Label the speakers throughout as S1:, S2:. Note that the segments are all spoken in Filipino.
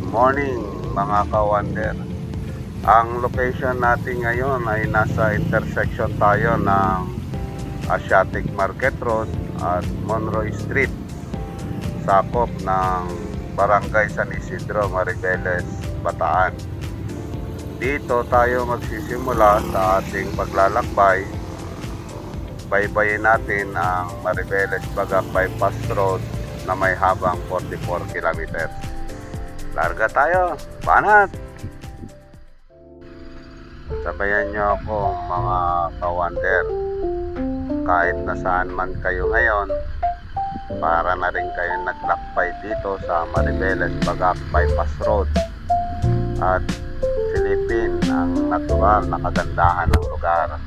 S1: morning mga ka-wonder. Ang location natin ngayon ay nasa intersection tayo ng Asiatic Market Road at Monroe Street, sakop ng Barangay San Isidro, Maribeles, Bataan. Dito tayo magsisimula sa ating paglalakbay. Baybayin natin ang Maribeles Bagak Bypass Road na may habang 44 kilometers. Larga tayo, banat! Sabayan nyo ako mga ka-wonder. Kahit nasaan man kayo ngayon, para na rin kayo naglakbay dito sa Maribeles Bagak Bypass Road at silipin ang natural na kagandahan ng lugar.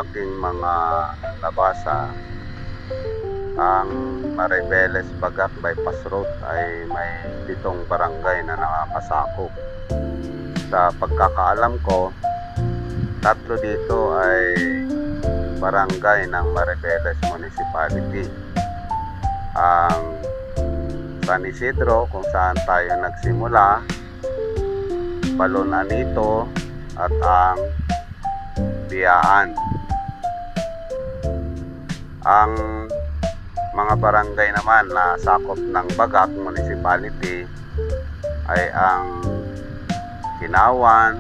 S1: Aking mga nabasa, ang Maribeles Bagak Bypass Road ay may 7 barangay na nakakasakop. Sa pagkakaalam ko, 3 dito ay barangay ng Maribeles Municipality. Ang San Isidro, kung saan tayo nagsimula, Balon Anito, at ang Biyaan. Ang mga barangay naman na sakop ng Bagak Municipality ay ang Kinawan,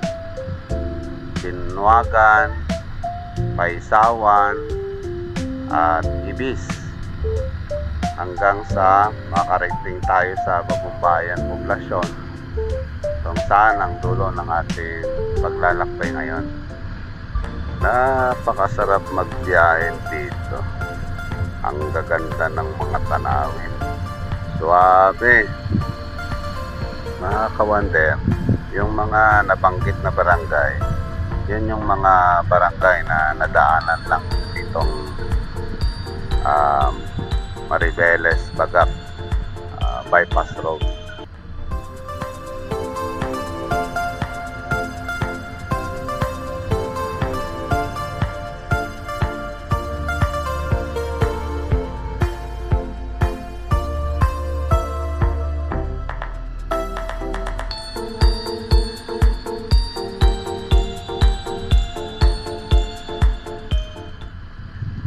S1: Binwagan, Paisawan at Ibis, hanggang sa makarating tayo sa Bagumbayan Poblasyon, kung saan ang dulo ng ating paglalakbay ngayon. Napakasarap magbiyahe dito. Ang gaganda ng mga tanawin. Suwabe. Mga ka-wonder, yung mga nabanggit na barangay, yun yung mga barangay na nadaanan lang ditong Maribeles Bagak Bypass Road.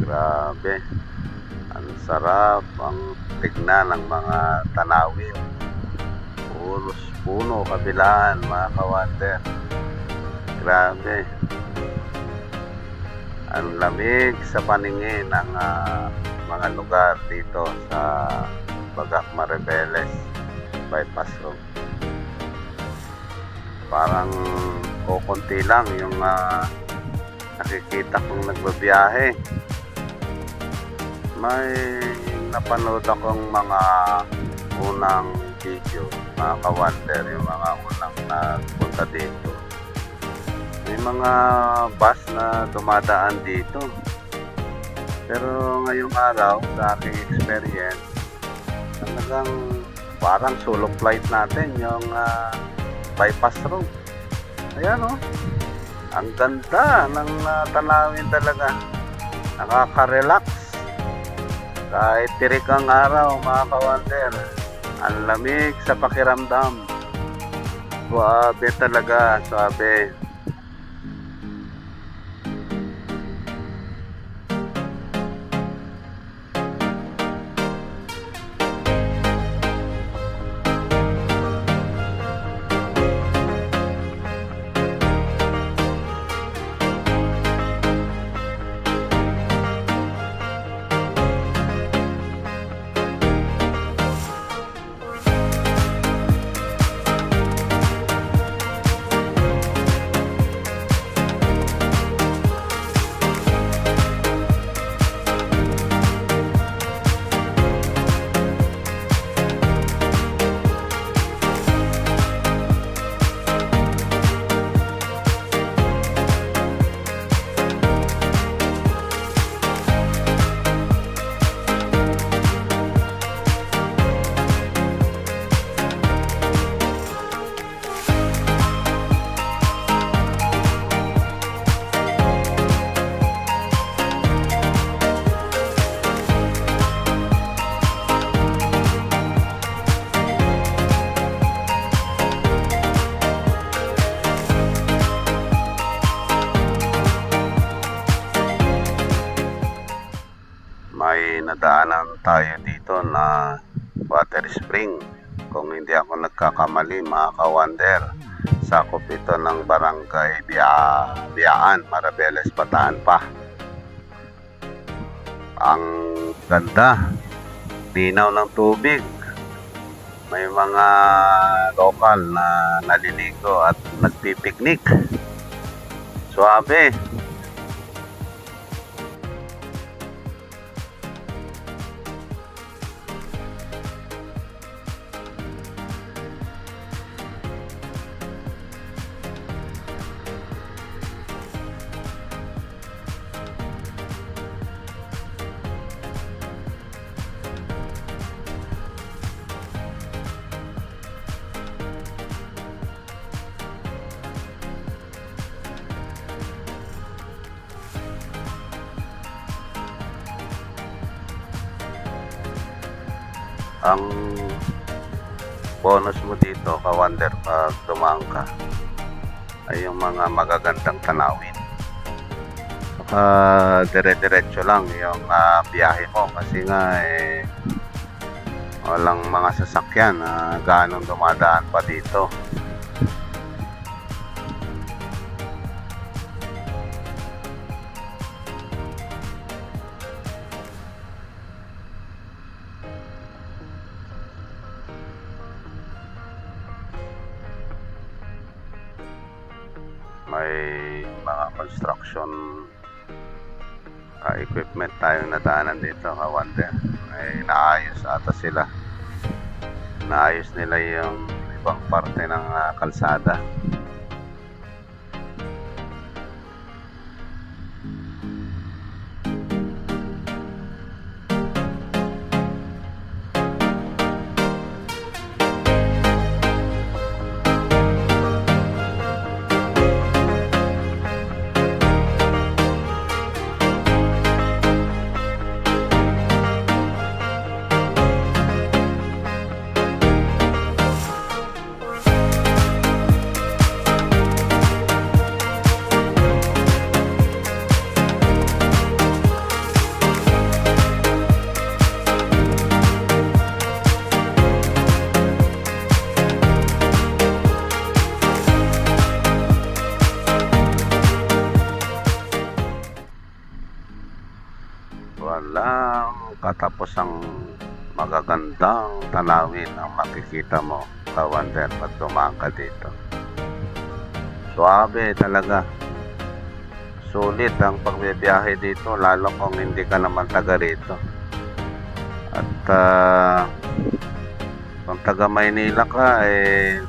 S1: Grabe, ang sarap ang tignan ng mga tanawin. Puros puno kabilaan mga ka-wonder. Grabe, ang lamig sa paningin ng mga lugar dito sa Bagak Maribeles Bypass Road. Parang kukunti lang yung nakikita kong nagbabiyahe. May napanood akong mga unang video, mga ka-wonder, yung mga unang nagpunta dito. May mga bus na dumadaan dito. Pero ngayong araw, sa aking experience, talagang parang solo flight natin yung bypass road. Ayan o, ang ganda ng tanawin talaga. Nakaka-relax. Kahit tirik ang araw mga ka-wonder, ang lamig sa pakiramdam. Suabe talaga, suabe. nadaanan tayo dito na water spring. Kung hindi ako nagkakamali mga ka-wonder, sakop ito ng barangay Biyaan, Marabeles, Bataan pa. Ang ganda, linaw ng tubig. May mga lokal na naliligo at nagpipiknik. Suabe. Ang bonus mo dito, ka-wonder, pag dumaan ka, ay yung mga magagandang tanawin. Saka dire-diretso lang yung biyahe mo kasi nga walang mga sasakyan na gaanong dumadaan pa dito. May mga construction equipment tayong nadaanan dito, ka-wonder. Ay naayos ata sila. Naayos nila yung ibang parte ng kalsada. Walang katapusang magagandang tanawin ang makikita mo, ka-wonder, pag dumaan ka dito. Suabe talaga. Sulit ang pagbibiyahe dito, lalo kung hindi ka naman taga rito. At kung taga Maynila ka,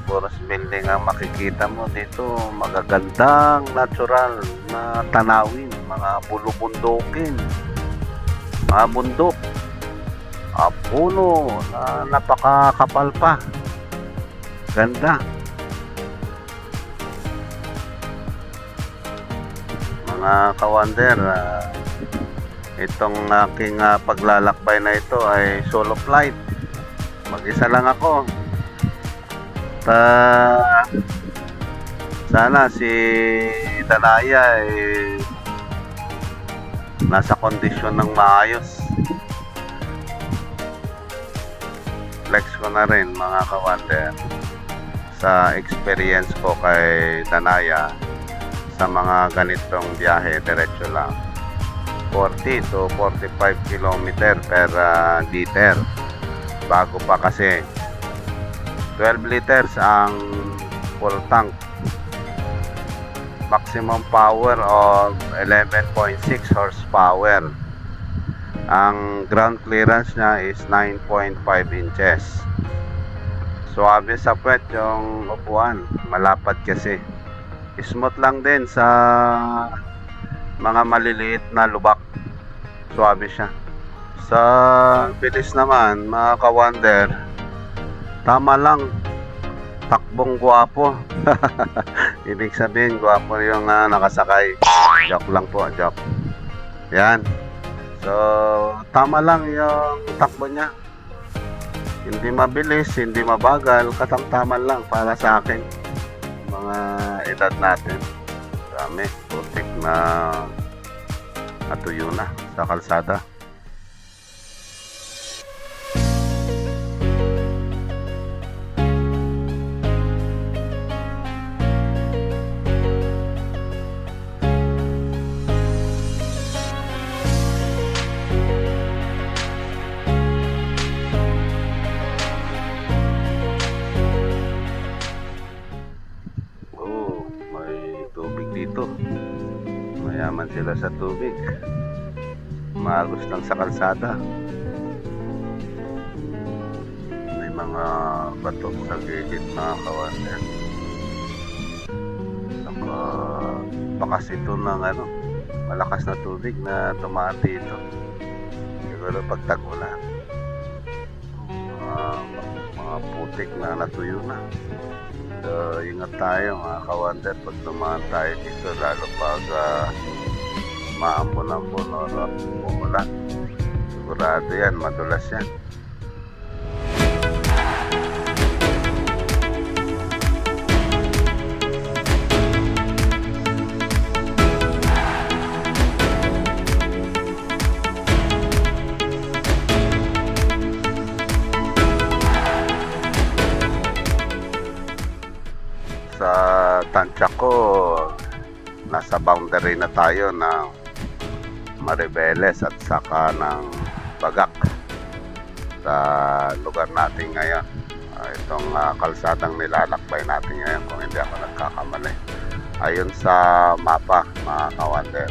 S1: puros building ang makikita mo dito. Magagandang natural na tanawin, mga bulubundukin, mga bundok, puno na napakakapal pa. Ganda. Mga ka-wonder, itong aking paglalakbay na ito ay solo flight. Mag-isa lang ako. Sana si Danaya nasa kondisyon ng maayos. Flex ko na rin mga ka-wonder sa experience ko kay Danaya sa mga ganitong biyahe, diretso lang. 40 to 45 km per liter. Bago pa kasi 12 liters ang full tank. Maximum power of 11.6 horsepower. Ang ground clearance niya is 9.5 inches. Suabe sa puwet yung upuan, malapad kasi. Smooth lang din sa mga maliliit na lubak. Suabe siya. Sa bilis naman, mga ka-wonder, tama lang, takbong guwapo. Ibig sabihin, guwapo yung nakasakay. Joke lang po, joke. Yan. So, tama lang yung takbo niya. Hindi mabilis, hindi mabagal, katamtaman lang para sa akin. Mga edad natin. Dami, putik na natuyo na sa kalsada. dito. Mayaman sila sa tubig. Maagos lang sa kalsada. May mga bato sa gilid mga kawander. Saka bakas ito ng malakas na tubig na tumaan dito. Siguro pag tag-ulan. Mga putik na natuyo na. So, ingat tayo mga kawander pag dumaan tayo dito, lalo pag maambon-ambon o umulan. Sigurado yan, madulas yan. Sa tansya ko, nasa boundary na tayo ng Maribeles at saka ng Bagak sa lugar natin ngayon. Itong kalsadang nilalakbay natin ngayon kung hindi ako nagkakamali. Ayon sa mapa mga kawander.